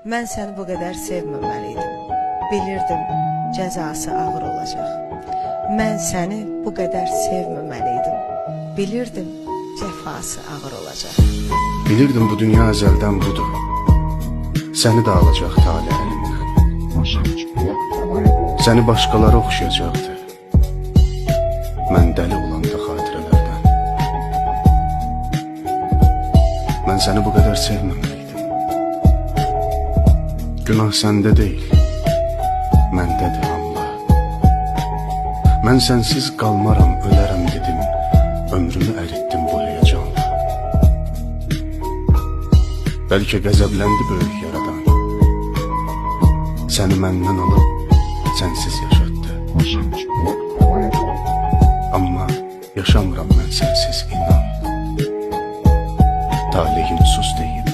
Mən səni bu qədər sevməməliydim. Bilirdim, cəzası ağır olacaq. Mən səni bu qədər sevməməliydim. Bilirdim, cəfası ağır olacaq. Bilirdim bu dünya əzəldən budur. Səni də alacaq tale əlindən. Səni başqaları oxşayacaqdı. Mən dəli olanda xatirələrdən. Mən səni bu qədər sevməməliydim. Günah səndə deyil, məndədir Allah. Mən sənsiz qalmaram, ölərəm dedim. Ömrümü əritdim bu heyecanla. Bəlkə qəzəbləndi böyük yaradan. Səni məndən alıb sənsiz yaşatdı. Amma yaşamıram mən sənsiz, inan. Talihim sus deyib